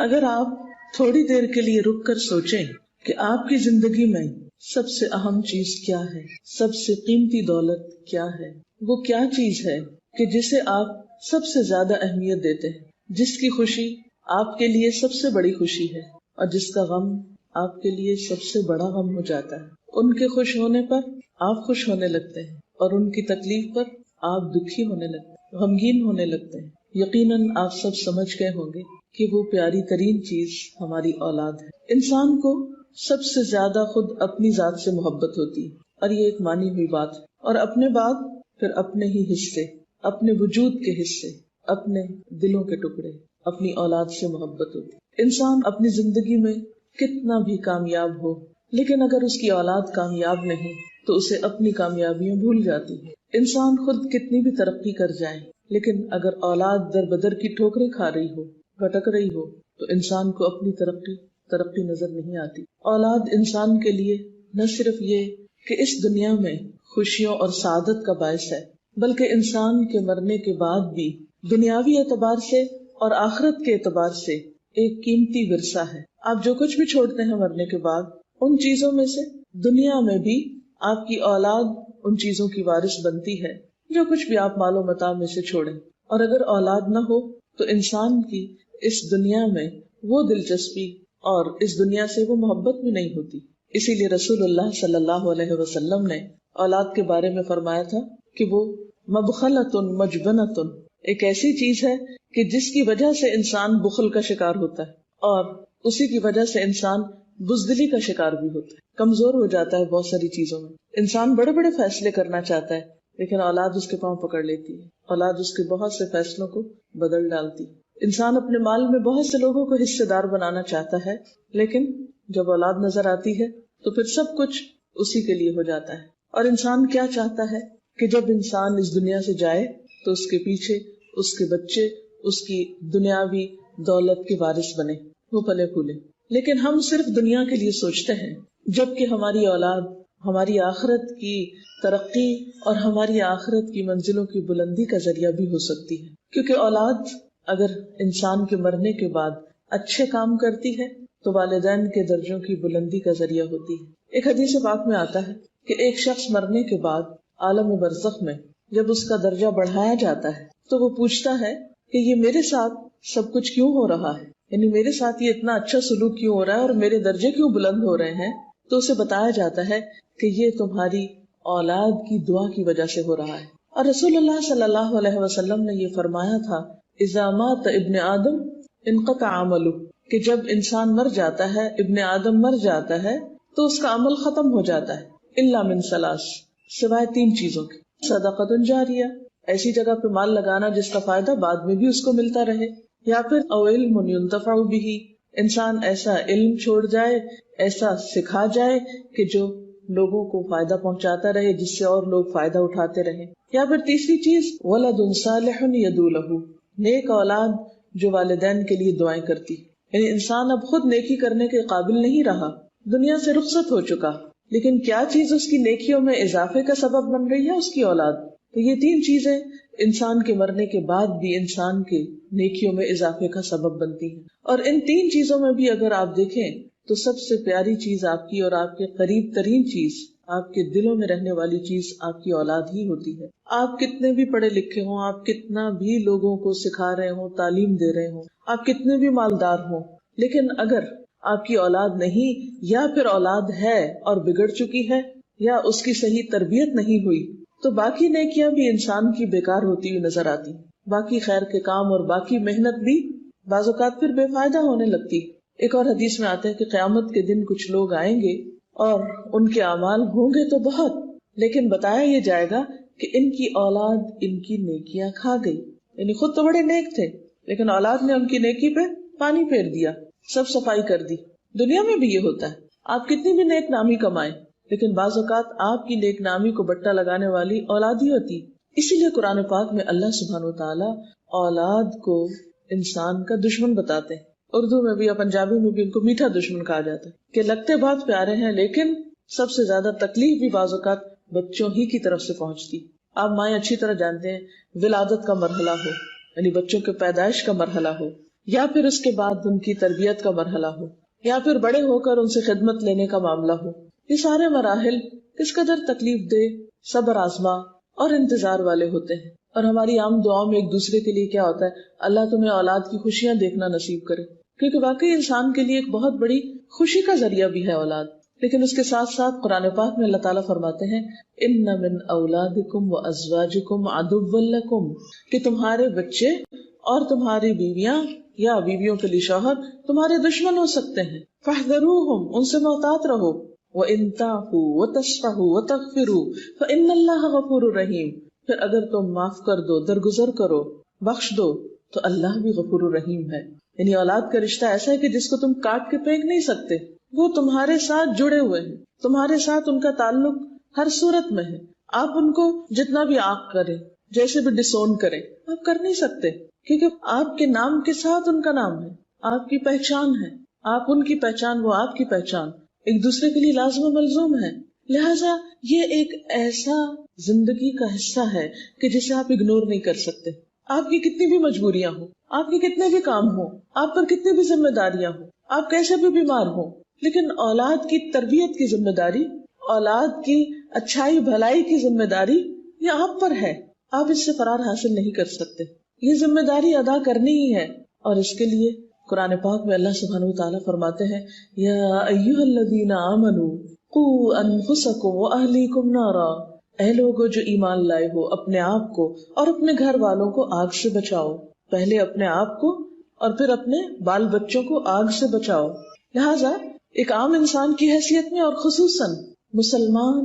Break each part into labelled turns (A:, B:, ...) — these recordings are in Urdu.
A: اگر آپ تھوڑی دیر کے لیے رک کر سوچیں کہ آپ کی زندگی میں سب سے اہم چیز کیا ہے، سب سے قیمتی دولت کیا ہے، وہ کیا چیز ہے کہ جسے آپ سب سے زیادہ اہمیت دیتے ہیں، جس کی خوشی آپ کے لیے سب سے بڑی خوشی ہے اور جس کا غم آپ کے لیے سب سے بڑا غم ہو جاتا ہے۔ ان کے خوش ہونے پر آپ خوش ہونے لگتے ہیں اور ان کی تکلیف پر آپ دکھی ہونے لگتے ہیں، غمگین ہونے لگتے ہیں۔ یقیناً آپ سب سمجھ گئے ہوں گے کہ وہ پیاری ترین چیز ہماری اولاد ہے۔ انسان کو سب سے زیادہ خود اپنی ذات سے محبت ہوتی ہے، اور یہ ایک مانی ہوئی بات ہے، اور اپنے بعد پھر اپنے ہی حصے، اپنے وجود کے حصے، اپنے دلوں کے ٹکڑے، اپنی اولاد سے محبت ہوتی ہے۔ انسان اپنی زندگی میں کتنا بھی کامیاب ہو، لیکن اگر اس کی اولاد کامیاب نہیں تو اسے اپنی کامیابیاں بھول جاتی ہے۔ انسان خود کتنی بھی ترقی کر جائے، لیکن اگر اولاد در بدر کی ٹھوکریں کھا رہی ہو، بھٹک رہی ہو، تو انسان کو اپنی ترقی نظر نہیں آتی۔ اولاد انسان کے لیے نہ صرف یہ کہ اس دنیا میں خوشیوں اور سعادت کا باعث ہے، بلکہ انسان کے مرنے کے بعد بھی دنیاوی اعتبار سے اور آخرت کے اعتبار سے ایک قیمتی ورثہ ہے۔ آپ جو کچھ بھی چھوڑتے ہیں مرنے کے بعد، ان چیزوں میں سے دنیا میں بھی آپ کی اولاد ان چیزوں کی وارث بنتی ہے، جو کچھ بھی آپ مال و متاع میں سے چھوڑیں۔ اور اگر اولاد نہ ہو تو انسان کی اس دنیا میں وہ دلچسپی اور اس دنیا سے وہ محبت بھی نہیں ہوتی۔ اسی لیے رسول اللہ صلی اللہ علیہ وسلم نے اولاد کے بارے میں فرمایا تھا کہ وہ مبخلۃ مجبنۃ، ایک ایسی چیز ہے کہ جس کی وجہ سے انسان بخل کا شکار ہوتا ہے، اور اسی کی وجہ سے انسان بزدلی کا شکار بھی ہوتا ہے، کمزور ہو جاتا ہے بہت ساری چیزوں میں۔ انسان بڑے بڑے فیصلے کرنا چاہتا ہے، لیکن اولاد اس کے پاؤں پکڑ لیتی ہے، اولاد اس کے بہت سے فیصلوں کو بدل ڈالتی ہے۔ انسان اپنے مال میں بہت سے لوگوں کو حصے دار بنانا چاہتا ہے، لیکن جب اولاد نظر آتی ہے تو پھر سب کچھ اسی کے لیے ہو جاتا ہے۔ اور انسان کیا چاہتا ہے کہ جب انسان اس دنیا سے جائے تو اس کے پیچھے اس کے بچے اس کی دنیاوی دولت کے وارث بنے، وہ پلے پھولے۔ لیکن ہم صرف دنیا کے لیے سوچتے ہیں، جبکہ ہماری اولاد ہماری آخرت کی ترقی اور ہماری آخرت کی منزلوں کی بلندی کا ذریعہ بھی ہو سکتی ہے، کیونکہ اولاد اگر انسان کے مرنے کے بعد اچھے کام کرتی ہے تو والدین کے درجوں کی بلندی کا ذریعہ ہوتی ہے۔ ایک حدیث پاک میں آتا ہے کہ ایک شخص مرنے کے بعد عالم برزخ میں جب اس کا درجہ بڑھایا جاتا ہے تو وہ پوچھتا ہے کہ یہ میرے ساتھ سب کچھ کیوں ہو رہا ہے، یعنی میرے ساتھ یہ اتنا اچھا سلوک کیوں ہو رہا ہے اور میرے درجے کیوں بلند ہو رہے ہیں؟ تو اسے بتایا جاتا ہے کہ یہ تمہاری اولاد کی دعا کی وجہ سے ہو رہا ہے۔ اور رسول اللہ صلی اللہ علیہ وسلم نے یہ فرمایا تھا، اذا مات ابن آدم انقطع عملہ، کہ جب انسان مر جاتا ہے، ابن آدم مر جاتا ہے تو اس کا عمل ختم ہو جاتا ہے، الا من ثلاث، سوائے تین چیزوں کے، صدقۃ جاریہ، ایسی جگہ پہ مال لگانا جس کا فائدہ بعد میں بھی اس کو ملتا رہے، یا پھر او علم ينتفع به، انسان ایسا علم چھوڑ جائے، ایسا سکھا جائے کہ جو لوگوں کو فائدہ پہنچاتا رہے، جس سے اور لوگ فائدہ اٹھاتے رہیں، یا پھر تیسری چیز ولد صالح يدعو له، نیک اولاد جو والدین کے لیے دعائیں کرتی۔ یعنی انسان اب خود نیکی کرنے کے قابل نہیں رہا، دنیا سے رخصت ہو چکا، لیکن کیا چیز اس کی نیکیوں میں اضافے کا سبب بن رہی ہے؟ اس کی اولاد۔ تو یہ تین چیزیں انسان کے مرنے کے بعد بھی انسان کے نیکیوں میں اضافے کا سبب بنتی ہیں، اور ان تین چیزوں میں بھی اگر آپ دیکھیں تو سب سے پیاری چیز آپ کی اور آپ کے قریب ترین چیز، آپ کے دلوں میں رہنے والی چیز آپ کی اولاد ہی ہوتی ہے۔ آپ کتنے بھی پڑھے لکھے ہوں، آپ کتنا بھی لوگوں کو سکھا رہے ہوں، تعلیم دے رہے ہوں، آپ کتنے بھی مالدار ہوں، لیکن اگر آپ کی اولاد نہیں، یا پھر اولاد ہے اور بگڑ چکی ہے، یا اس کی صحیح تربیت نہیں ہوئی، تو باقی نیکیاں بھی انسان کی بیکار ہوتی ہوئی نظر آتی، باقی خیر کے کام اور باقی محنت بھی بعض اوقات پھر بے فائدہ ہونے لگتی۔ ایک اور حدیث میں آتا ہے کہ قیامت کے دن کچھ لوگ آئیں گے اور ان کے اعمال ہوں گے تو بہت، لیکن بتایا یہ جائے گا کہ ان کی اولاد ان کی نیکیاں کھا گئی، یعنی خود تو بڑے نیک تھے لیکن اولاد نے ان کی نیکی پہ پانی پھیر دیا، سب صفائی کر دی۔ دنیا میں بھی یہ ہوتا ہے، آپ کتنی بھی نیک نامی کمائیں لیکن بعض اوقات آپ کی نیک نامی کو بٹا لگانے والی اولاد ہی ہوتی۔ اسی لیے قرآن پاک میں اللہ سبحانہ وتعالی اولاد کو انسان کا دشمن بتاتے ہیں، اردو میں بھی یا پنجابی میں بھی ان کو میٹھا دشمن کہا جاتا ہے، کہ لگتے بہت پیارے ہیں لیکن سب سے زیادہ تکلیف بھی بعض اوقات بچوں ہی کی طرف سے پہنچتی۔ آپ مائیں اچھی طرح جانتے ہیں، ولادت کا مرحلہ ہو، یعنی بچوں کے پیدائش کا مرحلہ ہو، یا پھر اس کے بعد ان کی تربیت کا مرحلہ ہو، یا پھر بڑے ہو کر ان سے خدمت لینے کا معاملہ ہو، یہ سارے مراحل کس قدر تکلیف دہ، صبر آزما اور انتظار والے ہوتے ہیں. اور ہماری عام دعاؤں میں ایک دوسرے کے لیے کیا ہوتا ہے، اللہ تمہیں اولاد کی خوشیاں دیکھنا نصیب کرے، کیونکہ واقعی انسان کے لیے ایک بہت بڑی خوشی کا ذریعہ بھی ہے اولاد. لیکن اس کے ساتھ ساتھ قرآن پاک میں اللہ تعالیٰ فرماتے ہیں ان من اولادکم وازواجکم عدو لکم، کہ تمہارے بچے اور تمہاری بیویاں یا بیویوں کے لیے شوہر تمہارے دشمن ہو سکتے ہیں. فاحذروہم، ان سے محتاط رہو. وَإِن تَعْفُوا وَتَصْفَحُوا وَتَغْفِرُوا فَإِنَّ اللَّهَ غَفُورٌ رَحِيمٌ، پھر اگر تم معاف کر دو، درگزر کرو، بخش دو، تو اللہ بھی غفور الرحیم ہے. یعنی اولاد کا رشتہ ایسا ہے کہ جس کو تم کاٹ کے پھینک نہیں سکتے، وہ تمہارے ساتھ جڑے ہوئے ہیں، تمہارے ساتھ ان کا تعلق ہر صورت میں ہے. آپ ان کو جتنا بھی عاق کریں، جیسے بھی ڈسون کریں، آپ کر نہیں سکتے، کیونکہ آپ کے نام کے ساتھ ان کا نام ہے، آپ کی پہچان ہے، آپ ان کی پہچان، وہ آپ کی پہچان، ایک دوسرے کے لیے لازم و ملزوم ہے. لہٰذا یہ ایک ایسا زندگی کا حصہ ہے کہ جسے آپ اگنور نہیں کر سکتے. آپ کی کتنی بھی مجبوریاں ہوں، آپ کے کتنے بھی کام ہوں، آپ پر کتنی بھی ذمہ داریاں ہوں، آپ کیسے بھی بیمار ہوں، لیکن اولاد کی تربیت کی ذمہ داری، اولاد کی اچھائی بھلائی کی ذمہ داری یہ آپ پر ہے. آپ اس سے فرار حاصل نہیں کر سکتے، یہ ذمہ داری ادا کرنی ہی ہے. اور اس کے لیے قرآن پاک میں اللہ سبحانہ وتعالیٰ فرماتے ہیں یا ایھا الذین آمنوا قوا انفسکم واہلیکم نارا، اے لوگو جو ایمان لائے ہو، اپنے آپ کو اور اپنے گھر والوں کو آگ سے بچاؤ. پہلے اپنے آپ کو اور پھر اپنے بال بچوں کو آگ سے بچاؤ. لہٰذا ایک عام انسان کی حیثیت میں اور خصوصاً مسلمان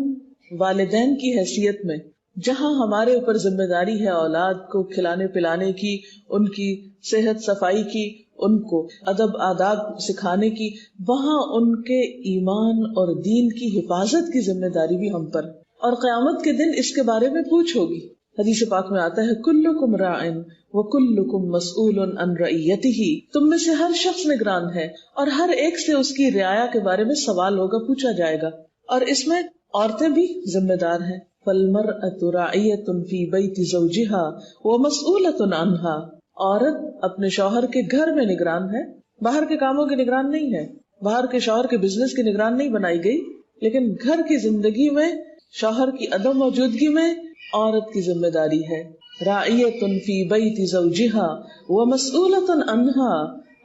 A: والدین کی حیثیت میں جہاں ہمارے اوپر ذمہ داری ہے اولاد کو کھلانے پلانے کی، ان کی صحت صفائی کی، ان کو ادب آداب سکھانے کی، وہاں ان کے ایمان اور دین کی حفاظت کی ذمہ داری بھی ہم پر. اور قیامت کے دن اس کے بارے میں پوچھ ہوگی. حدیث پاک میں آتا ہے کلکم راعٍ وکلکم مسئول عن رعیتہ، تم میں سے ہر شخص نگران ہے اور ہر ایک سے اس کی رعایا کے بارے میں سوال ہوگا، پوچھا جائے گا. اور اس میں عورتیں بھی ذمہ دار ہیں. فالمرأة راعیۃ فی بیت زوجہا ومسئولۃ عنہا، عورت اپنے شوہر کے گھر میں نگران ہے، باہر کے کاموں کی نگران نہیں ہے. باہر کے شوہر کے بزنس کی نگران نہیں بنائی گئی، لیکن گھر کی زندگی میں شوہر کی عدم موجودگی میں عورت کی ذمہ داری ہے. راعیۃ فی بیت زوجہا ومسئولۃ عنہا،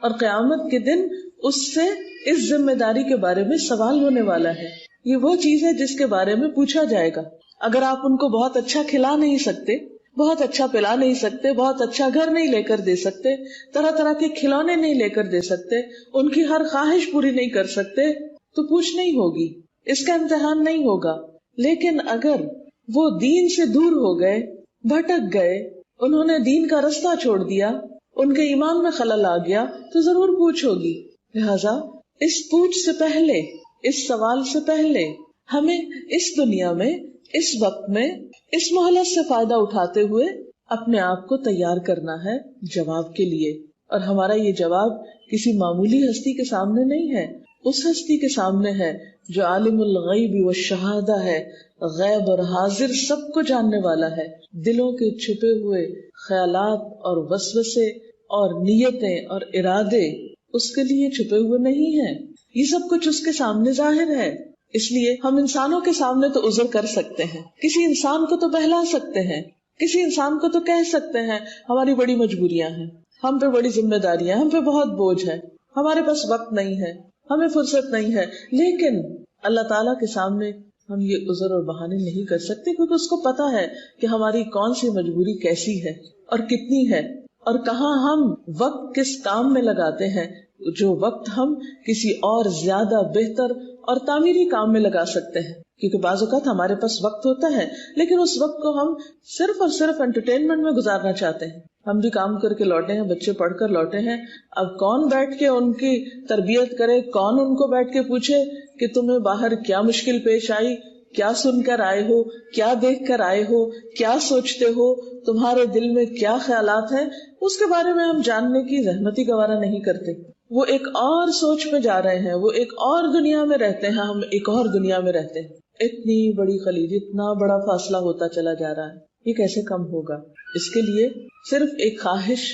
A: اور قیامت کے دن اس سے اس ذمہ داری کے بارے میں سوال ہونے والا ہے. یہ وہ چیز ہے جس کے بارے میں پوچھا جائے گا. اگر آپ ان کو بہت اچھا کھلا نہیں سکتے، بہت اچھا پلا نہیں سکتے، بہت اچھا گھر نہیں لے کر دے سکتے، طرح طرح کے کھلونے نہیں لے کر دے سکتے، ان کی ہر خواہش پوری نہیں کر سکتے، تو پوچھ نہیں ہوگی، اس کا امتحان نہیں ہوگا. لیکن اگر وہ دین سے دور ہو گئے، بھٹک گئے، انہوں نے دین کا رستہ چھوڑ دیا، ان کے ایمان میں خلل آ گیا، تو ضرور پوچھ ہوگی. لہذا اس پوچھ سے پہلے، اس سوال سے پہلے ہمیں اس دنیا میں، اس وقت میں، اس مہلت سے فائدہ اٹھاتے ہوئے اپنے آپ کو تیار کرنا ہے جواب کے لیے. اور ہمارا یہ جواب کسی معمولی ہستی کے سامنے نہیں ہے، اس ہستی کے سامنے ہے جو عالم الغیب والشہادہ ہے، غیب اور حاضر سب کو جاننے والا ہے. دلوں کے چھپے ہوئے خیالات اور وسوسے اور نیتیں اور ارادے اس کے لیے چھپے ہوئے نہیں ہیں، یہ سب کچھ اس کے سامنے ظاہر ہے. اس لیے ہم انسانوں کے سامنے تو عذر کر سکتے ہیں، کسی انسان کو تو بہلا سکتے ہیں، کسی انسان کو تو کہہ سکتے ہیں ہماری بڑی مجبوریاں ہیں، ہم پہ بڑی ذمہ داریاں، ہم پہ بہت بوجھ ہے، ہمارے پاس وقت نہیں ہے، ہمیں فرصت نہیں ہے. لیکن اللہ تعالیٰ کے سامنے ہم یہ عذر اور بہانے نہیں کر سکتے، کیونکہ اس کو پتا ہے کہ ہماری کون سی مجبوری کیسی ہے اور کتنی ہے، اور کہاں ہم وقت کس کام میں لگاتے ہیں جو وقت ہم کسی اور زیادہ بہتر اور تعمیری کام میں لگا سکتے ہیں. کیونکہ بعض اوقات ہمارے پاس وقت ہوتا ہے لیکن اس وقت کو ہم صرف اور صرف انٹرٹینمنٹ میں گزارنا چاہتے ہیں. ہم بھی کام کر کے لوٹے ہیں، بچے پڑھ کر لوٹے ہیں، اب کون بیٹھ کے ان کی تربیت کرے، کون ان کو بیٹھ کے پوچھے کہ تمہیں باہر کیا مشکل پیش آئی، کیا سن کر آئے ہو، کیا دیکھ کر آئے ہو، کیا سوچتے ہو، تمہارے دل میں کیا خیالات ہیں، اس کے بارے میں ہم جاننے کی زحمت ہی گوارا نہیں کرتے. وہ ایک اور سوچ میں جا رہے ہیں، وہ ایک اور دنیا میں رہتے ہیں، ہم ایک اور دنیا میں رہتے ہیں. اتنی بڑی خلیج، اتنا بڑا فاصلہ ہوتا چلا جا رہا ہے، یہ کیسے کم ہوگا؟ اس کے لیے صرف ایک خواہش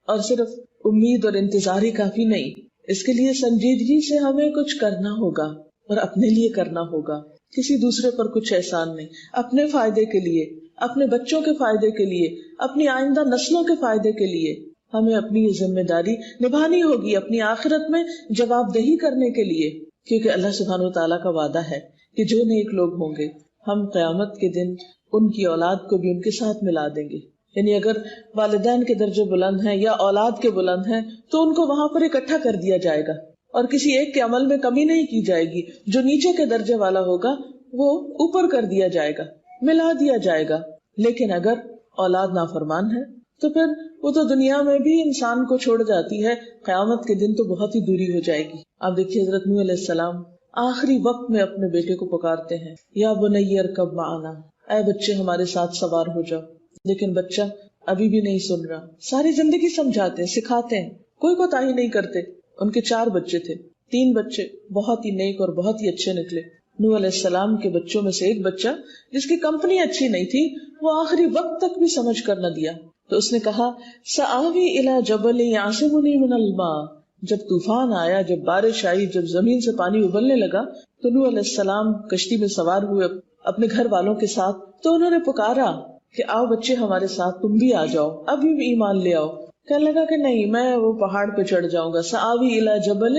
A: اور صرف امید اور انتظار ہی کافی نہیں، اس کے لیے سنجیدگی سے ہمیں کچھ کرنا ہوگا، اور اپنے لیے کرنا ہوگا، کسی دوسرے پر کچھ احسان نہیں، اپنے فائدے کے لیے، اپنے بچوں کے فائدے کے لیے، اپنی آئندہ نسلوں کے فائدے کے لیے ہمیں اپنی یہ ذمہ داری نبھانی ہوگی، اپنی آخرت میں جواب دہی کرنے کے لیے، کیونکہ اللہ سبحانہ و تعالیٰ کا وعدہ ہے کہ جو نیک لوگ ہوں گے ہم قیامت کے دن ان کی اولاد کو بھی ان کے ساتھ ملا دیں گے. یعنی اگر والدین کے درجے بلند ہیں یا اولاد کے بلند ہیں تو ان کو وہاں پر اکٹھا کر دیا جائے گا، اور کسی ایک کے عمل میں کمی نہیں کی جائے گی. جو نیچے کے درجے والا ہوگا وہ اوپر کر دیا جائے گا، ملا دیا جائے گا. لیکن اگر اولاد نافرمان ہے تو پھر وہ تو دنیا میں بھی انسان کو چھوڑ جاتی ہے، قیامت کے دن تو بہت ہی دوری ہو جائے گی. آپ دیکھیے حضرت نوح علیہ السلام آخری وقت میں اپنے بیٹے کو پکارتے ہیں، یا بنی ارکب معنا، اے بچے ہمارے ساتھ سوار ہو جاؤ. لیکن بچہ ابھی بھی نہیں سن رہا. ساری زندگی سمجھاتے ہیں، سکھاتے ہیں، کوئی کوتاہی نہیں کرتے. ان کے 4 بچے تھے، 3 بچے بہت ہی نیک اور بہت ہی اچھے نکلے. نوح علیہ السلام کے بچوں میں سے ایک بچہ جس کی کمپنی اچھی نہیں تھی، وہ آخری وقت تک بھی سمجھ کر نہ دیا. تو اس نے کہا سآوی الی جبل یعصمنی من الماء. جب طوفان آیا، جب بارش آئی، جب زمین سے پانی ابلنے لگا تو نوح علیہ السلام کشتی میں سوار ہوئے اپنے گھر والوں کے ساتھ. تو انہوں نے پکارا کہ آؤ بچے ہمارے ساتھ، تم بھی آ جاؤ، ابھی بھی ایمان لے آؤ. کہنے لگا کہ نہیں، میں وہ پہاڑ پہ چڑھ جاؤں گا. سآوی الی جبل،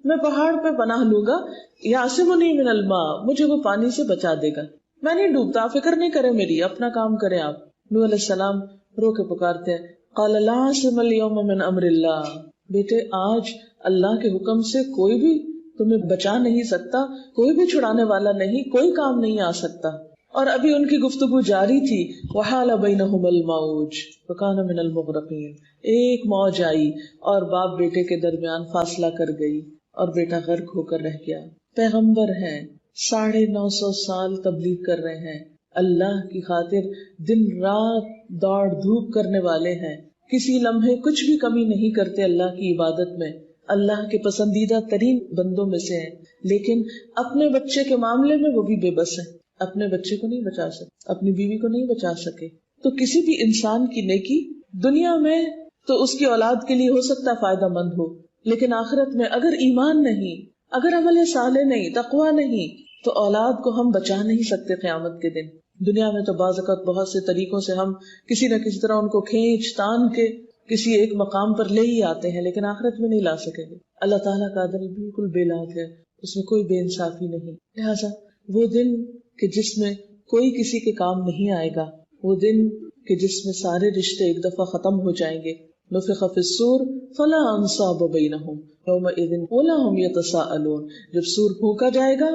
A: میں پہاڑ پہ پناہ لوں گا، یعصمنی من الماء، مجھے وہ پانی سے بچا دے گا، میں نہیں ڈوبتا، فکر نہیں کرے میری، اپنا کام کریں آپ. نوح علیہ السلام رو کے پکارتے ہیں، قال لا عاصم اليوم من امر اللہ. بیٹے آج اللہ کے حکم سے کوئی بھی تمہیں بچا نہیں سکتا، کوئی بھی چھڑانے والا نہیں، کوئی کام نہیں آ سکتا. اور ابھی ان کی گفتگو جاری تھی، وحال بینہم الموج فکان من المغرقین. ایک موج آئی اور باپ بیٹے کے درمیان فاصلہ کر گئی اور بیٹا غرق ہو کر رہ گیا. پیغمبر ہیں، 950 سال تبلیغ کر رہے ہیں، اللہ کی خاطر دن رات دوڑ دھوپ کرنے والے ہیں، کسی لمحے کچھ بھی کمی نہیں کرتے اللہ کی عبادت میں، اللہ کے پسندیدہ ترین بندوں میں سے ہیں. لیکن اپنے بچے کے معاملے میں وہ بھی بے بس ہیں، اپنے بچے کو نہیں بچا سکے، اپنی بیوی کو نہیں بچا سکے. تو کسی بھی انسان کی نیکی دنیا میں تو اس کی اولاد کے لیے ہو سکتا فائدہ مند ہو، لیکن آخرت میں اگر ایمان نہیں، اگر عمل صالح نہیں، تقوی نہیں، تو اولاد کو ہم بچا نہیں سکتے قیامت کے دن. دنیا میں تو بعض اوقات بہت سے طریقوں سے ہم کسی نہ کسی طرح ان کو کھینچ تان کے کسی ایک مقام پر لے ہی آتے ہیں، لیکن آخرت میں نہیں لا سکیں گے. اللہ تعالیٰ کا عدل بالکل بے لاگ ہے، اس میں کوئی بے انصافی نہیں. لہٰذا وہ دن کہ جس میں کوئی کسی کے کام نہیں آئے گا، وہ دن کہ جس میں سارے رشتے ایک دفعہ ختم ہو جائیں گے. نفخ فی الصور فلا انصاب بینہم یومئذ ولا ہم یتساءلون. جب سور پھونکا جائے گا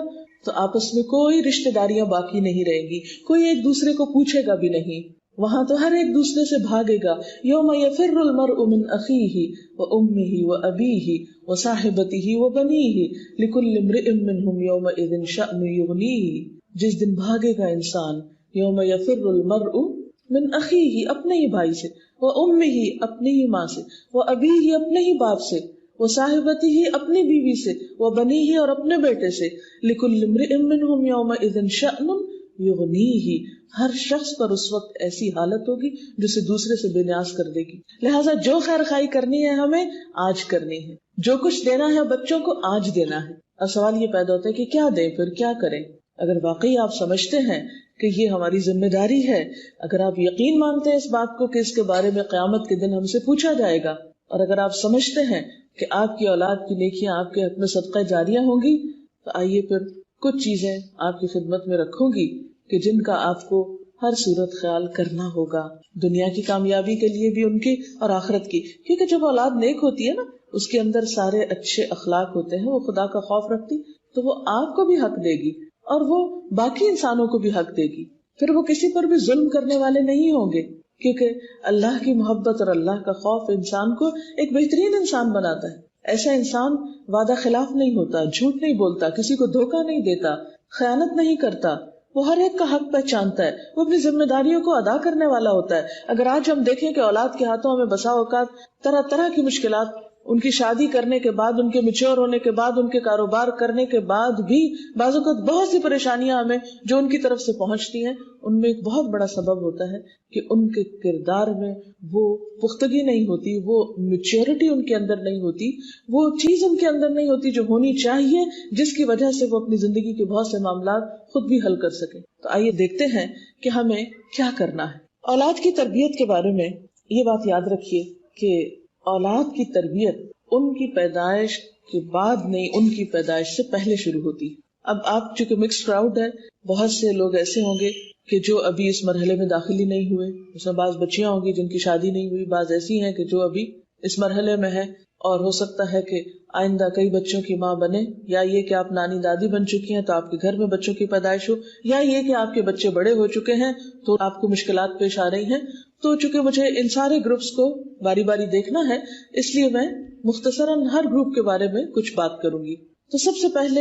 A: تو آپس میں کوئی رشتہ داریاں باقی نہیں رہیں گی، کوئی ایک دوسرے کو پوچھے گا بھی نہیں. وہاں تو ہر ایک دوسرے سے بھاگے گا. یوم یفر المرء من اخیہ وامہ وابیہ وصاحبتہ وبنیہ لکل امرئ منہم یومئذ شأن یغنیہ. جس دن بھاگے گا انسان، یوم یفر المرء من اخیہ، اپنے ہی بھائی سے، وامہ، اپنی ہی ماں سے، وابیہ، اپنے ہی باپ سے، وصاحبتہ، اپنی بیوی سے، وبنیہ، اور اپنے بیٹے سے. لکل امرئ منہم یومئذ شأن یغنیہ. ہر شخص پر اس وقت ایسی حالت ہوگی جو اسے دوسرے سے بے نیاز کر دے گی. لہٰذا جو خیر خائی کرنی ہے ہمیں آج کرنی ہے، جو کچھ دینا ہے بچوں کو آج دینا ہے. اب سوال یہ پیدا ہوتا ہے کہ کیا دیں، پھر کیا کریں؟ اگر واقعی آپ سمجھتے ہیں کہ یہ ہماری ذمہ داری ہے، اگر آپ یقین مانتے ہیں اس بات کو کہ اس کے بارے میں قیامت کے دن ہم سے پوچھا جائے گا، اور اگر آپ سمجھتے ہیں کہ آپ کی اولاد کی نیکیاں آپ کے حق میں صدقہ جاریہ ہوں گی، تو آئیے پھر کچھ چیزیں آپ کی خدمت میں رکھوں گی کہ جن کا آپ کو ہر صورت خیال کرنا ہوگا، دنیا کی کامیابی کے لیے بھی ان کی اور آخرت کی. کیونکہ جب اولاد نیک ہوتی ہے نا، اس کے اندر سارے اچھے اخلاق ہوتے ہیں، وہ خدا کا خوف رکھتی، تو وہ آپ کو بھی حق دے گی اور وہ باقی انسانوں کو بھی حق دے گی. پھر وہ کسی پر بھی ظلم کرنے والے نہیں ہوں گے، کیونکہ اللہ کی محبت اور اللہ کا خوف انسان کو ایک بہترین انسان بناتا ہے. ایسا انسان وعدہ خلاف نہیں ہوتا، جھوٹ نہیں بولتا، کسی کو دھوکہ نہیں دیتا، خیانت نہیں کرتا، وہ ہر ایک کا حق پہچانتا ہے، وہ اپنی ذمہ داریوں کو ادا کرنے والا ہوتا ہے. اگر آج ہم دیکھیں کہ اولاد کے ہاتھوں ہمیں بسا اوقات طرح طرح کی مشکلات ان کی شادی کرنے کے بعد، ان کے میچور ہونے کے بعد، ان کے کاروبار کرنے کے بعد بھی بعض اوقات بہت سی پریشانیاں ہمیں جو ان کی طرف سے پہنچتی ہیں، ان میں ایک بہت بڑا سبب ہوتا ہے کہ ان کے کردار میں وہ پختگی نہیں ہوتی، وہ میچورٹی ان کے اندر نہیں ہوتی، وہ چیز ان کے اندر نہیں ہوتی جو ہونی چاہیے، جس کی وجہ سے وہ اپنی زندگی کے بہت سے معاملات خود بھی حل کر سکیں۔ تو آئیے دیکھتے ہیں کہ ہمیں کیا کرنا ہے۔ اولاد کی تربیت کے بارے میں یہ بات یاد رکھیے کہ اولاد کی تربیت ان کی پیدائش کے بعد نہیں، ان کی پیدائش سے پہلے شروع ہوتی۔ اب آپ چونکہ مکس کراؤڈ ہے، بہت سے لوگ ایسے ہوں گے کہ جو ابھی اس مرحلے میں داخل ہی نہیں ہوئے، اس میں بعض بچیاں ہوں گی جن کی شادی نہیں ہوئی، بعض ایسی ہیں کہ جو ابھی اس مرحلے میں ہے، اور ہو سکتا ہے کہ آئندہ کئی بچوں کی ماں بنے، یا یہ کہ آپ نانی دادی بن چکی ہیں تو آپ کے گھر میں بچوں کی پیدائش ہو، یا یہ کہ آپ کے بچے بڑے ہو چکے ہیں تو آپ کو مشکلات پیش آ رہی ہیں۔ تو چونکہ مجھے ان سارے گروپس کو باری باری دیکھنا ہے، اس لیے میں مختصراً ہر گروپ کے بارے میں کچھ بات کروں گی۔ تو سب سے پہلے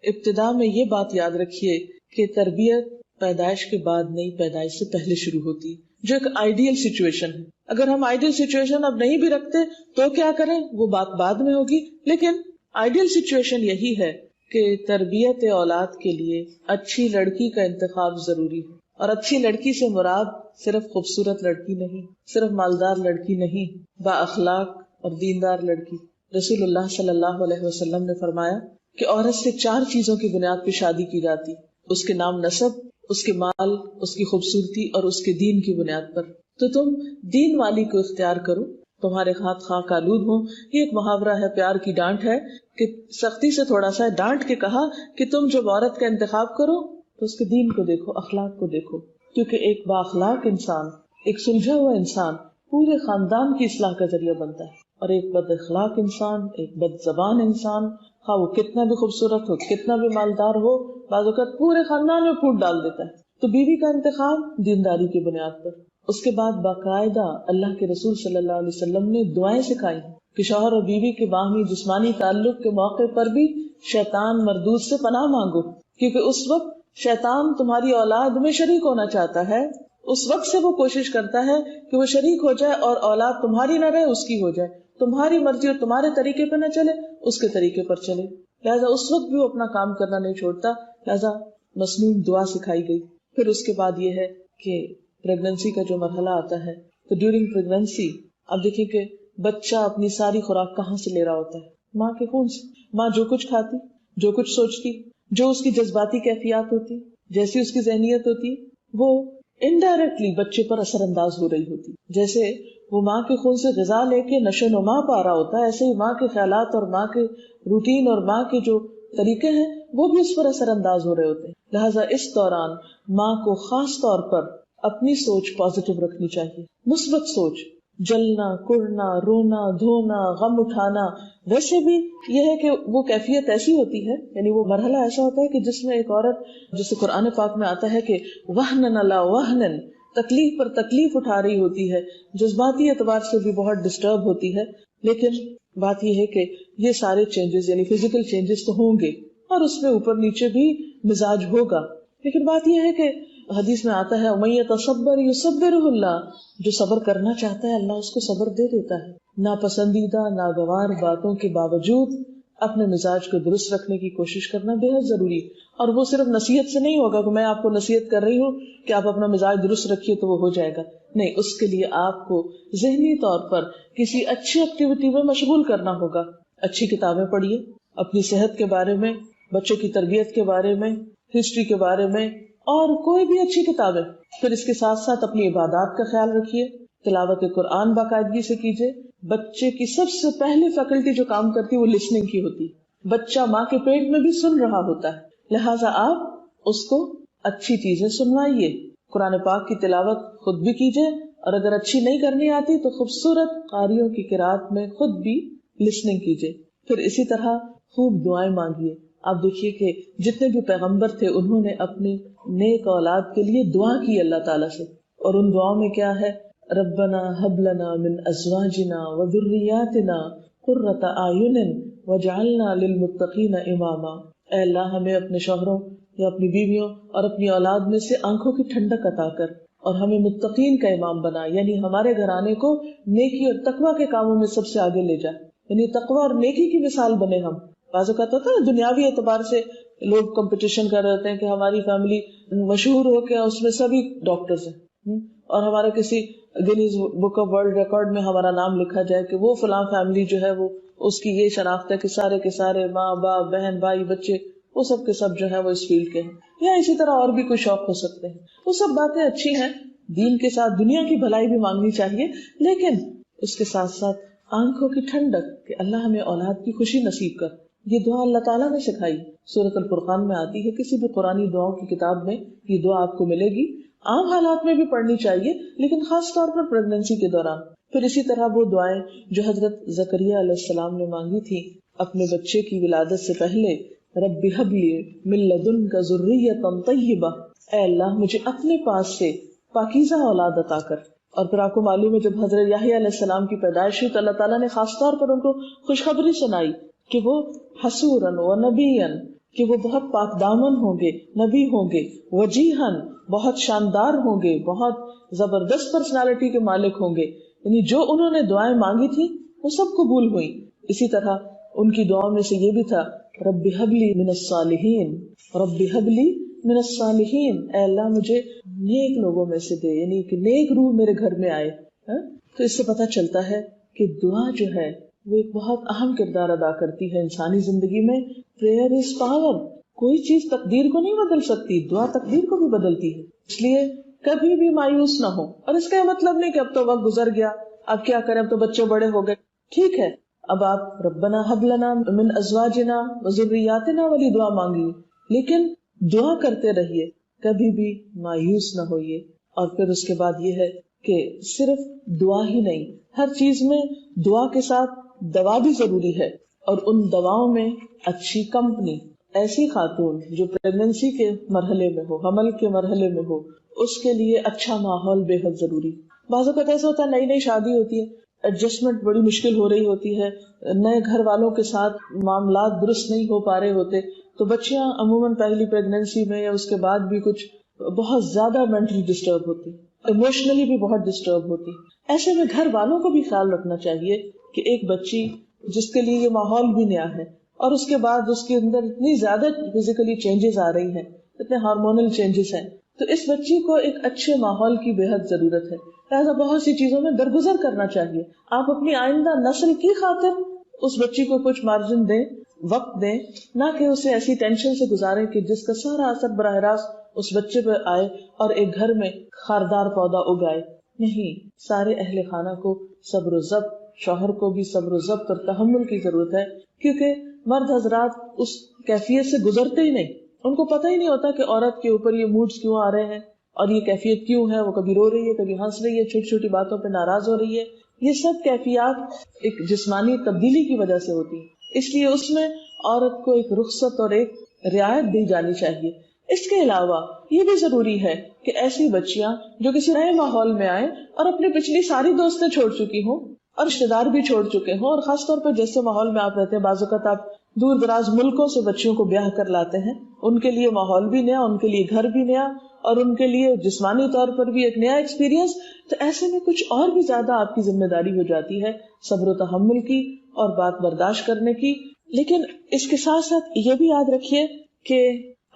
A: ابتدا میں یہ بات یاد رکھیے کہ تربیت پیدائش کے بعد نہیں، پیدائش سے پہلے شروع ہوتی، جو ایک آئیڈیل سچویشن ہے۔ اگر ہم آئیڈیل سچویشن اب نہیں بھی رکھتے تو کیا کریں، وہ بات بعد میں ہوگی، لیکن آئیڈیل سچویشن یہی ہے کہ تربیت اولاد کے لیے اچھی لڑکی کا انتخاب ضروری ہے۔ اور اچھی لڑکی سے مراد صرف خوبصورت لڑکی نہیں، صرف مالدار لڑکی نہیں، با اخلاق اور دیندار لڑکی۔ رسول اللہ صلی اللہ علیہ وسلم نے فرمایا کہ عورت سے 4 چیزوں کی بنیاد پہ شادی کی جاتی، اس کے نام نسب، اس کے مال، اس کی خوبصورتی اور اس کے دین کی بنیاد پر۔ تو تم دین والی کو اختیار کرو، تمہارے ہاتھ خاک آلود ہوں۔ یہ ایک محاورہ ہے، پیار کی ڈانٹ ہے کہ سختی سے تھوڑا سا ڈانٹ کے کہا کہ تم جب عورت کا انتخاب کرو تو اس کے دین کو دیکھو، اخلاق کو دیکھو، کیونکہ ایک با اخلاق انسان، ایک سلجھا ہوا انسان پورے خاندان کی اصلاح کا ذریعہ بنتا ہے، اور ایک بد اخلاق انسان، ایک بد زبان انسان، خواہ وہ کتنا بھی خوبصورت ہو، کتنا بھی مالدار ہو، بعض اوقات پورے خاندان میں پھوٹ ڈال دیتا ہے۔ تو بیوی کا انتخاب دینداری کی بنیاد پر۔ اس کے بعد باقاعدہ اللہ کے رسول صلی اللہ علیہ وسلم نے دعائیں سکھائی ہیں کہ شوہر اور بیوی کے باہمی جسمانی تعلق کے موقع پر بھی شیطان مردود سے پناہ مانگو، کیونکہ اس وقت شیطان تمہاری اولاد میں شریک ہونا چاہتا ہے، اس وقت سے وہ کوشش کرتا ہے کہ وہ شریک ہو جائے اور اولاد تمہاری نہ رہے، اس کی ہو جائے، تمہاری مرضی اور تمہارے طریقے پہ نہ چلے، اس کے طریقے پر چلے۔ لہذا اس وقت بھی وہ اپنا کام کرنا نہیں چھوڑتا، لہذا مسنون دعا سکھائی گئی۔ پھر اس کے بعد یہ ہے کہ پریگننسی کا جو مرحلہ آتا ہے، تو ڈیورنگ پریگننسی اب دیکھیں کہ بچہ اپنی ساری خوراک کہاں سے لے رہا ہوتا ہے؟ ماں کے خون سے۔ ماں جو کچھ کھاتی، جو کچھ سوچتی، جو اس کی جذباتی کیفیات ہوتی، جیسی اس کی ذہنیت ہوتی، وہ انڈائریکٹلی بچے پر اثر انداز ہو رہی ہوتی۔ جیسے وہ ماں کے خون سے غذا لے کے نشو و نما پا رہا ہوتا ہے، ایسے ہی ماں کے خیالات اور ماں کے روٹین اور ماں کے جو طریقے ہیں وہ بھی اس پر اثر انداز ہو رہے ہوتے ہیں۔ لہٰذا اس دوران ماں کو خاص طور پر اپنی سوچ پازیٹو رکھنی چاہیے، مثبت سوچ، جلنا، کڑنا، رونا، دھونا، غم اٹھانا۔ ویسے بھی یہ ہے کہ وہ کیفیت ایسی ہوتی ہے، یعنی وہ مرحلہ ایسا ہوتا ہے کہ جس میں ایک عورت، جسے قرآن پاک میں آتا ہے کہ وہنن علی وہنن، تکلیف پر تکلیف اٹھا رہی ہوتی ہے، جذباتی اعتبار سے بھی بہت ڈسٹرب ہوتی ہے۔ لیکن بات یہ ہے کہ یہ سارے چینجز یعنی فزیکل چینجز تو ہوں گے، اور اس میں اوپر نیچے بھی مزاج ہوگا، لیکن بات یہ ہے کہ حدیث میں آتا ہے وَمَن يَتَصَبَّرْ يُصَبِّرْهُ اللَّهُ، جو صبر کرنا چاہتا ہے اللہ اس کو صبر دے دیتا ہے۔ ناپسندیدہ ناگوار باتوں کے باوجود اپنے مزاج کو درست رکھنے کی کوشش کرنا بے حد ضروری ہے، اور وہ صرف نصیحت سے نہیں ہوگا کہ میں آپ کو نصیحت کر رہی ہوں کہ آپ اپنا مزاج درست رکھیے تو وہ ہو جائے گا، نہیں، اس کے لیے آپ کو ذہنی طور پر کسی اچھی ایکٹیویٹی میں مشغول کرنا ہوگا۔ اچھی کتابیں پڑھیے، اپنی صحت کے بارے میں، بچوں کی تربیت کے بارے میں، ہسٹری کے بارے میں، اور کوئی بھی اچھی کتابیں۔ پھر اس کے ساتھ ساتھ اپنی عبادات کا خیال رکھیے، تلاوت قرآن باقاعدگی سے کیجیے۔ بچے کی سب سے پہلی فیکلٹی جو کام کرتی ہے وہ لسننگ کی ہوتی ہے، بچہ ماں کے پیٹ میں بھی سن رہا ہوتا ہے، لہٰذا آپ اس کو اچھی چیزیں سنوائیے، قرآن پاک کی تلاوت خود بھی کیجیے، اور اگر اچھی نہیں کرنی آتی تو خوبصورت قاریوں کی قرات میں خود بھی لسننگ کیجیے۔ پھر اسی طرح خوب دعائیں مانگیے۔ آپ دیکھیے کہ جتنے بھی پیغمبر تھے انہوں نے اپنی نیک اولاد کے لیے دعا کی اللہ تعالیٰ سے، اور ان دعاؤں میں کیا ہے؟ ربنا ہب لنا من ازواجنا وذریاتنا قرۃ اعین واجعلنا للمتقین اماما۔ اے اللہ ہمیں اپنے شوہروں یا اپنی بیویوں اور اپنی اولاد میں سے آنکھوں کی ٹھنڈک عطا کر، اور ہمیں متقین کا امام بنا، یعنی ہمارے گھرانے کو نیکی اور تقوی کے کاموں میں سب سے آگے لے جا۔ یعنی تقوی اور نیکی کی مثال بنے ہم. بعض اوقات ہوتا ہے دنیاوی اعتبار سے لوگ کمپٹیشن کر رہے ہوتے ہیں کہ ہماری فیملی مشہور ہو کے اس میں سبھی ڈاکٹرز ہیں اور ہمارا کسی Guinness book of world record میں ہمارا نام لکھا جائے کہ وہ فلاں فیملی جو ہے وہ اس کی یہ شناخت ہے کہ سارے کے سارے ماں باپ بہن بھائی بچے وہ سب کے سب جو ہے وہ اس فیلڈ کے ہیں. یا اسی طرح اور بھی کوئی شوق ہو سکتے ہیں. وہ سب باتیں اچھی ہیں, دین کے ساتھ دنیا کی بھلائی بھی مانگنی چاہیے, لیکن اس کے ساتھ ساتھ آنکھوں کی ٹھنڈک کہ اللہ ہمیں اولاد کی خوشی نصیب کر. یہ دعا اللہ تعالیٰ نے سکھائی, سورۃ الفرقان میں آتی ہے, کسی بھی قرآنی دعاؤں کی کتاب میں یہ دعا آپ کو ملے گی. عام حالات میں بھی پڑھنی چاہیے لیکن خاص طور پر پریگنینسی کے دوران. پھر اسی طرح وہ دعائیں جو حضرت زکریا علیہ السلام نے مانگی تھی اپنے بچے کی ولادت سے پہلے, رب ہب لی من لدنک ذریۃ طیبہ, اے اللہ مجھے اپنے پاس سے پاکیزہ اولاد عطا کر. اور پھر آپ کو معلوم ہے جب حضرت یحییٰ علیہ السلام کی پیدائش ہوئی تو اللہ تعالیٰ نے خاص طور پر ان کو خوشخبری سنائی کہ وہ حسوراً و نبیًا, کہ وہ بہت پاک دامن ہوں گے, نبی ہوں گے, وجیہاً بہت شاندار ہوں گے, بہت زبردست پرسنالٹی کے مالک ہوں گے. یعنی جو انہوں نے دعائیں مانگی تھی وہ سب قبول ہوئی. اسی طرح ان کی دعاؤں میں سے یہ بھی تھا رب ہب لی من الصالحین, رب ہب لی من الصالحین, اے اللہ مجھے نیک لوگوں میں سے دے, یعنی کہ نیک روح میرے گھر میں آئے. تو اس سے پتہ چلتا ہے کہ دعا جو ہے وہ ایک بہت اہم کردار ادا کرتی ہے انسانی زندگی میں. Prayer is power. کوئی چیز تقدیر کو نہیں بدل سکتی, دعا تقدیر کو بھی بدلتی ہے. اس لیے کبھی بھی مایوس نہ ہو. اور اس کا یہ مطلب نہیں کہ اب تو وقت گزر گیا, اب کیا کریں, اب تو بچے بڑے ہو گئے. ٹھیک ہے, اب آپ ربنا حب لنا من ازواجنا وذریاتنا والی دعا مانگیے, لیکن دعا کرتے رہیے, کبھی بھی مایوس نہ ہوئیے. اور پھر اس کے بعد یہ ہے کہ صرف دعا ہی نہیں, ہر چیز میں دعا کے ساتھ دوا بھی ضروری ہے. اور ان دواؤں میں اچھی کمپنی, ایسی خاتون جو پریگنینسی کے مرحلے میں ہو, حمل کے مرحلے میں ہو, اس کے لیے اچھا ماحول بے حد ضروری. بعض اوقات ایسا ہوتا ہے نئی نئی شادی ہوتی ہے, ایڈجسٹمنٹ بڑی مشکل ہو رہی ہوتی ہے, نئے گھر والوں کے ساتھ معاملات درست نہیں ہو پا رہے ہوتے, تو بچیاں عموماً پہلی پریگنینسی میں یا اس کے بعد بھی کچھ بہت زیادہ مینٹلی ڈسٹرب ہوتی, ایموشنلی بھی بہت ڈسٹرب ہوتی. ایسے میں گھر والوں کو بھی خیال رکھنا چاہیے کہ ایک بچی جس کے لیے یہ ماحول بھی نیا ہے اور اس کے بعد اس کے اندر اتنی زیادہ فزیکلی چینجز آ رہی ہیں, اتنے ہارمونل چینجز ہیں, تو اس بچی کو ایک اچھے ماحول کی بے حد ضرورت ہے. لہٰذا بہت سی چیزوں میں درگزر کرنا چاہیے. آپ اپنی آئندہ نسل کی خاطر اس بچی کو کچھ مارجن دیں, وقت دیں, نہ کہ اسے ایسی ٹینشن سے گزاریں کہ جس کا سارا اثر براہ راست اس بچے پہ آئے اور ایک گھر میں خاردار پودا اگائے. نہیں, سارے اہل خانہ کو صبر و ضبط, شوہر کو بھی صبر و ضبط اور تحمل کی ضرورت ہے, کیونکہ مرد حضرات اس کیفیت سے گزرتے ہی نہیں. ان کو پتہ ہی نہیں ہوتا کہ عورت کے اوپر یہ موڈز کیوں آ رہے ہیں اور یہ کیفیت کیوں ہے. وہ کبھی رو رہی ہے, کبھی ہنس رہی ہے, چھوٹی چھوٹی باتوں پہ ناراض ہو رہی ہے. یہ سب کیفیات ایک جسمانی تبدیلی کی وجہ سے ہوتی ہے. اس لیے اس میں عورت کو ایک رخصت اور ایک رعایت دی جانی چاہیے. اس کے علاوہ یہ بھی ضروری ہے کہ ایسی بچیاں جو کسی نئے ماحول میں آئیں اور اپنی پچھلی ساری دوستیں چھوڑ چکی ہوں اور رشتے دار بھی چھوڑ چکے ہوں, اور خاص طور پر جیسے ماحول میں آپ رہتے ہیں, بعض اوقات آپ دور دراز ملکوں سے بچیوں کو بیاہ کر لاتے ہیں, ان کے لیے ماحول بھی نیا, ان کے لیے گھر بھی نیا, اور ان کے لیے جسمانی طور پر بھی ایک نیا ایکسپیرینس. تو ایسے میں کچھ اور بھی زیادہ آپ کی ذمہ داری ہو جاتی ہے صبر و تحمل کی اور بات برداشت کرنے کی. لیکن اس کے ساتھ ساتھ یہ بھی یاد رکھیے کہ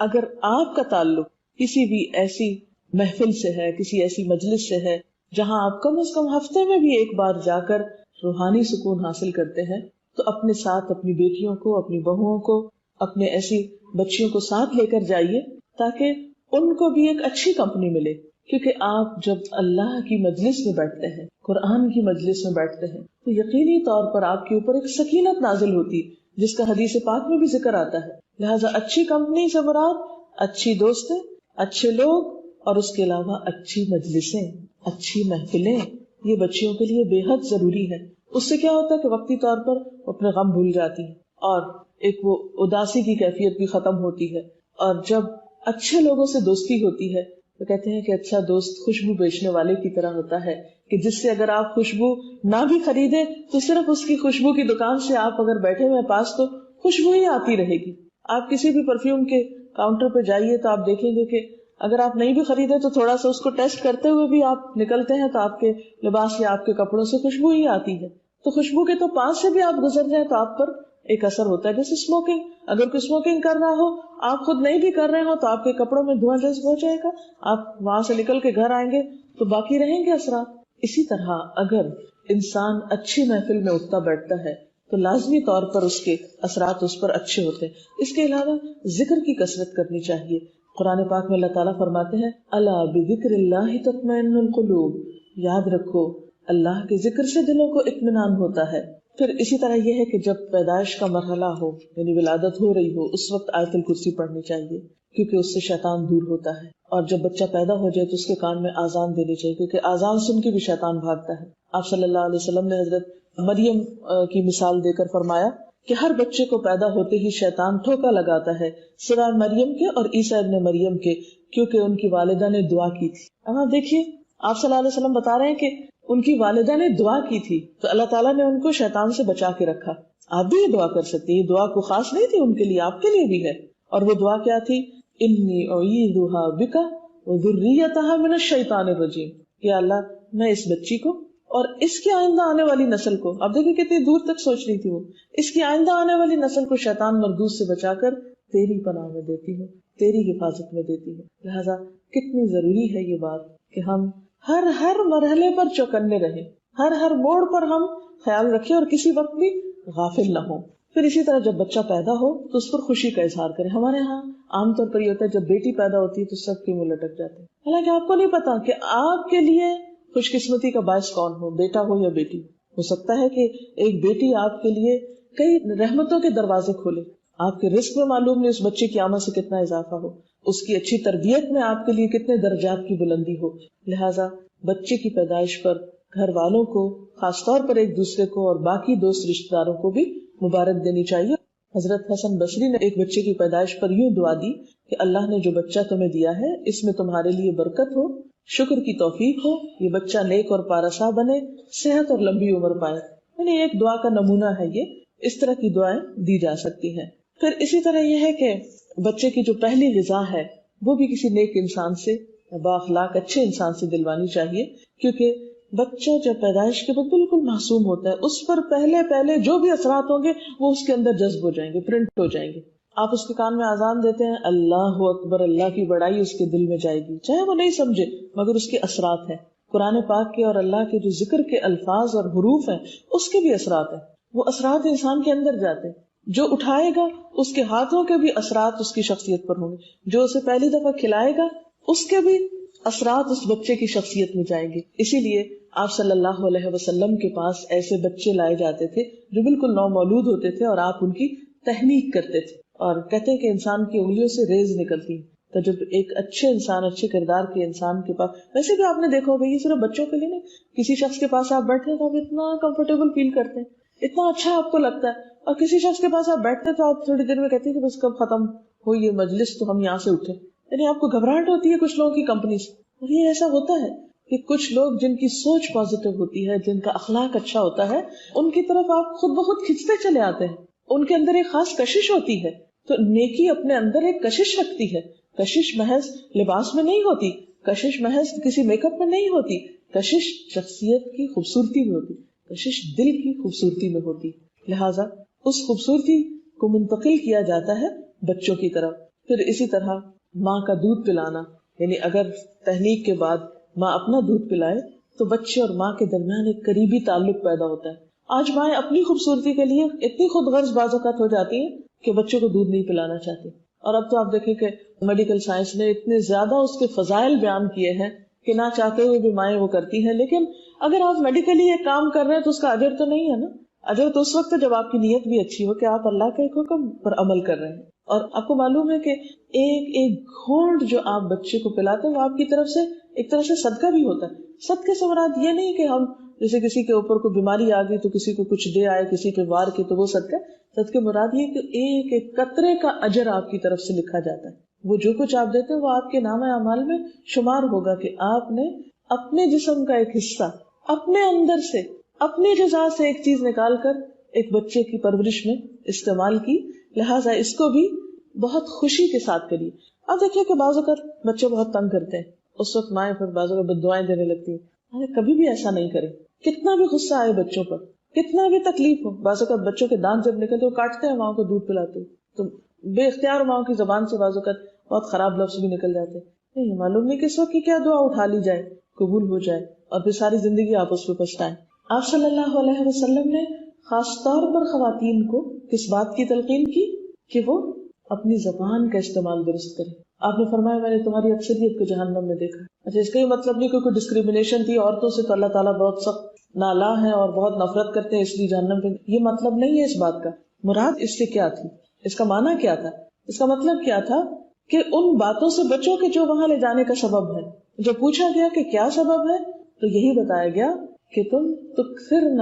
A: اگر آپ کا تعلق کسی بھی ایسی محفل سے ہے, کسی ایسی مجلس سے ہے جہاں آپ کم از کم ہفتے میں بھی ایک بار جا کر روحانی سکون حاصل کرتے ہیں, تو اپنے ساتھ اپنی بیٹیوں کو, اپنی بہوؤں کو, اپنے ایسی بچیوں کو ساتھ لے کر جائیے تاکہ ان کو بھی ایک اچھی کمپنی ملے. کیونکہ آپ جب اللہ کی مجلس میں بیٹھتے ہیں, قرآن کی مجلس میں بیٹھتے ہیں, تو یقینی طور پر آپ کے اوپر ایک سکینت نازل ہوتی جس کا حدیث پاک میں بھی ذکر آتا ہے. لہٰذا اچھی کمپنی سے مراد اچھی دوستیں, اچھے لوگ, اور اس کے علاوہ اچھی مجلسیں, اچھی محفلیں, یہ بچیوں کے لیے بے حد ضروری ہے. اس سے کیا ہوتا ہے کہ وقتی طور پر اپنے غم بھول جاتی ہے اور ایک وہ اداسی کی کیفیت بھی ختم ہوتی ہے. اور جب اچھے لوگوں سے دوستی ہوتی ہے تو کہتے ہیں کہ اچھا دوست خوشبو بیچنے والے کی طرح ہوتا ہے, کہ جس سے اگر آپ خوشبو نہ بھی خریدے تو صرف اس کی خوشبو کی دکان سے آپ اگر بیٹھے ہوئے پاس تو خوشبو ہی آتی رہے گی. آپ کسی بھی پرفیوم کے کاؤنٹر پہ جائیے تو آپ دیکھیں گے کہ اگر آپ نہیں بھی خریدے تو تھوڑا سا اس کو ٹیسٹ کرتے ہوئے بھی آپ نکلتے ہیں تو آپ کے لباس یا آپ کے کپڑوں سے خوشبو ہی آتی ہے. تو خوشبو کے تو پاس سے بھی آپ گزر جائیں تو آپ پر ایک اثر ہوتا ہے. جیسے اسموکنگ، اگر کوئی اسموکنگ کر رہا ہو، آپ خود نہیں بھی کر رہے ہو تو آپ کے کپڑوں میں دھواں جذب ہو جائے گا، آپ وہاں سے نکل کے گھر آئیں گے تو باقی رہیں گے اثرات. اسی طرح اگر انسان اچھی محفل میں اٹھتا بیٹھتا ہے تو لازمی طور پر اس کے اثرات اس پر اچھے ہوتے ہیں. اس کے علاوہ ذکر کی کثرت کرنی چاہیے. قرآن پاک میں اللہ تعالیٰ فرماتے ہیں الا بذکر اللہ تطمئن القلوب، یاد رکھو اللہ کے ذکر سے دلوں کو اطمینان ہوتا ہے. پھر اسی طرح یہ ہے کہ جب پیدائش کا مرحلہ ہو، یعنی ولادت ہو رہی ہو، اس وقت آیت الکرسی پڑھنی چاہیے کیونکہ اس سے شیطان دور ہوتا ہے. اور جب بچہ پیدا ہو جائے تو اس کے کان میں آذان دینی چاہیے کیونکہ آذان سن کے بھی شیطان بھاگتا ہے. آپ صلی اللہ علیہ وسلم نے حضرت مریم کی مثال دے کر فرمایا کہ ہر بچے کو پیدا ہوتے ہی شیطان ٹھوکا لگاتا ہے سوائے مریم کے اور عیسیٰ ابن مریم کے، کیونکہ ان کی والدہ نے دعا کی تھی. اب آپ دیکھیے آپ صلی اللہ علیہ وسلم بتا رہے ہیں کہ ان کی والدہ نے دعا کی تھی تو اللہ تعالیٰ نے ان کو شیطان سے بچا کے رکھا. آپ بھی یہ دعا کر سکتے ہیں، یہ دعا کو خاص نہیں تھی ان کے لیے، آپ کے لیے بھی ہے. اور وہ دعا کیا تھی؟ انی اعیذھا بک وذریتھا من الشیطان الرجیم. یا اللہ میں اس بچی کو اور اس کی آئندہ آنے والی نسل کو، اب دیکھیں کتنی دور تک سوچ رہی تھی وہ، اس کی آئندہ آنے والی نسل کو شیطان مردود سے بچا کر تیری پناہ میں دیتی ہوں، تیری حفاظت میں دیتی ہوں. لہذا کتنی ضروری ہے یہ بات کہ ہم ہر مرحلے پر چوکنے رہیں، ہر موڑ پر ہم خیال رکھیں اور کسی وقت بھی غافل نہ ہوں. پھر اسی طرح جب بچہ پیدا ہو تو اس پر خوشی کا اظہار کریں. ہمارے ہاں عام طور پر یہ ہوتا ہے جب بیٹی پیدا ہوتی ہے تو سب کے منہ لٹک جاتے ہیں، حالانکہ آپ کو نہیں پتا کہ آپ کے لیے خوش قسمتی کا باعث کون ہو، بیٹا ہو یا بیٹی. ہو سکتا ہے کہ ایک بیٹی آپ کے لیے کئی رحمتوں کے دروازے کھولے، آپ کے رزق میں معلوم نہیں اس بچے کی آمد سے کتنا اضافہ ہو، اس کی اچھی تربیت میں آپ کے لیے کتنے درجات کی بلندی ہو. لہٰذا بچے کی پیدائش پر گھر والوں کو، خاص طور پر ایک دوسرے کو اور باقی دوست رشتہ داروں کو بھی مبارک دینی چاہیے. حضرت حسن بصری نے ایک بچے کی پیدائش پر یوں دعا دی کہ اللہ نے جو بچہ تمہیں دیا ہے اس میں تمہارے لیے برکت ہو، شکر کی توفیق ہو، یہ بچہ نیک اور پارسا بنے، صحت اور لمبی عمر پائے. یعنی ایک دعا کا نمونہ ہے یہ، اس طرح کی دعائیں دی جا سکتی ہیں. پھر اسی طرح یہ ہے کہ بچے کی جو پہلی غذا ہے وہ بھی کسی نیک انسان سے، بااخلاق اچھے انسان سے دلوانی چاہیے، کیونکہ بچہ جب پیدائش کے بعد بالکل معصوم ہوتا ہے، اس پر پہلے جو بھی اثرات ہوں گے وہ اس کے اندر جذب ہو جائیں گے، پرنٹ ہو جائیں گے. آپ اس کے کان میں آذان دیتے ہیں اللہ اکبر، اللہ کی بڑائی اس کے دل میں جائے گی، چاہے وہ نہیں سمجھے مگر اس کے اثرات ہیں. قرآن پاک کے اور اللہ کے جو ذکر کے الفاظ اور حروف ہیں اس کے بھی اثرات ہیں، وہ اثرات انسان کے اندر جاتے ہیں. جو اٹھائے گا اس کے ہاتھوں کے بھی اثرات اس کی شخصیت پر ہوں گے، جو اسے پہلی دفعہ کھلائے گا اس کے بھی اثرات اس بچے کی شخصیت میں جائیں گے. اسی لیے آپ صلی اللہ علیہ وسلم کے پاس ایسے بچے لائے جاتے تھے جو بالکل نومولود ہوتے تھے اور آپ ان کی تحنیک کرتے تھے، اور کہتے ہیں کہ انسان کی انگلیوں سے ریز نکلتی. تو جب ایک اچھے انسان، اچھے کردار کے انسان کے پاس، ویسے بھی آپ نے دیکھا ہوگا یہ صرف بچوں کے لیے نہیں، کسی شخص کے پاس آپ بیٹھے ہیں تو آپ اتنا کمفرٹیبل فیل کرتے ہیں، اتنا اچھا آپ کو لگتا ہے، اور کسی شخص کے پاس آپ بیٹھتے ہیں تو آپ تھوڑی دیر میں کہتے ہیں کہ بس کب ختم ہو یہ مجلس تو ہم یہاں سے اٹھے. یعنی آپ کو گھبراہٹ ہوتی ہے کچھ لوگوں کی کمپنی سے. اور یہ ایسا ہوتا ہے کہ کچھ لوگ جن کی سوچ پازیٹیو ہوتی ہے، جن کا اخلاق اچھا ہوتا ہے، ان کی طرف آپ خود بخود کھنچتے چلے آتے ہیں. ان کے اندر ایک خاص کشش ہوتی ہے. تو نیکی اپنے اندر ایک کشش رکھتی ہے. کشش محض لباس میں نہیں ہوتی، کشش محض کسی میک اپ میں نہیں ہوتی، کشش شخصیت کی خوبصورتی میں ہوتی، کشش دل کی خوبصورتی میں ہوتی. لہٰذا اس خوبصورتی کو منتقل کیا جاتا ہے بچوں کی طرف. پھر اسی طرح ماں کا دودھ پلانا، یعنی اگر تحنیک کے بعد ماں اپنا دودھ پلائے تو بچے اور ماں کے درمیان ایک قریبی تعلق پیدا ہوتا ہے. آج مائیں اپنی خوبصورتی کے لیے اتنی خود غرض بعض اوقات ہو جاتی ہیں کہ بچوں کو دودھ نہیں پلانا چاہتی. اور اب تو آپ دیکھیں کہ میڈیکل سائنس نے اتنے زیادہ اس کے فضائل بیان کیے ہیں کہ نہ چاہتے ہوئے بھی مائیں وہ کرتی ہیں. لیکن اگر آپ میڈیکلی ایک کام کر رہے ہیں تو اس کا اجر تو نہیں ہے نا. اجر تو اس وقت جب آپ کی نیت بھی اچھی ہو کہ آپ اللہ کے حکم پر عمل کر رہے ہیں. اور آپ کو معلوم ہے کہ ایک گھونٹ جو آپ بچے کو پلاتے ہیں وہ آپ کی طرف سے ایک طرح سے صدقہ بھی ہوتا ہے. صدقے سے مراد یہ نہیں کہ ہم جیسے کسی کے اوپر کوئی بیماری آ گئی تو کسی کو کچھ دے آئے، کسی پہ وار کی تو وہ صدقہ. صدقے مراد یہ کہ ایک ایک قطرے کا اجر آپ کی طرف سے لکھا جاتا ہے. وہ جو کچھ آپ دیتے ہیں وہ آپ کے نامہ اعمال میں شمار ہوگا کہ آپ نے اپنے جسم کا ایک حصہ اپنے اندر سے اپنی غذا سے ایک چیز نکال کر ایک بچے کی پرورش میں استعمال کی. لہٰذا اس کو بھی بہت خوشی کے ساتھ کریے. اب دیکھیے کہ بعض اوقات بچے بہت تنگ کرتے ہیں، اس وقت مائیں پھر بعض اوقات بد دعائیں دینے لگتی ہیں. کبھی بھی ایسا نہیں کرے. کتنا بھی غصہ آئے بچوں پر، کتنا بھی تکلیف ہو. بعض اوقات بچوں کے دانت جب نکلتے وہ کاٹتے ہیں ماں کو دودھ پلاتے تو بے اختیار ماں کی زبان سے بعض اوقات بہت خراب لفظ بھی نکل جاتے. نہیں معلوم نہیں کس وقت کی کیا دعا اٹھا لی جائے, قبول ہو جائے اور پھر ساری زندگی آپ اس پہ پچھتائیں. آپ صلی اللہ علیہ وسلم نے خاص طور پر خواتین کو کس بات کی تلقین کی کہ وہ اپنی زبان کا استعمال درست کریں. آپ نے فرمایا میں نے تمہاری اکثریت کو جہنم میں دیکھا. اچھا اس کا یہ مطلب نہیں کہ کوئی ڈسکریمنیشن تھی عورتوں سے تو اللہ تعالیٰ بہت سخت نالا ہے اور بہت نفرت کرتے ہیں اس لیے جہنم پہ, یہ مطلب نہیں ہے اس بات کا. مراد اس سے کیا تھی, اس کا معنی کیا تھا, اس کا مطلب کیا تھا کہ ان باتوں سے بچو کہ جو وہاں لے جانے کا سبب ہے. جو پوچھا گیا کہ کیا سبب ہے تو یہی بتایا گیا کہ تم تکثرن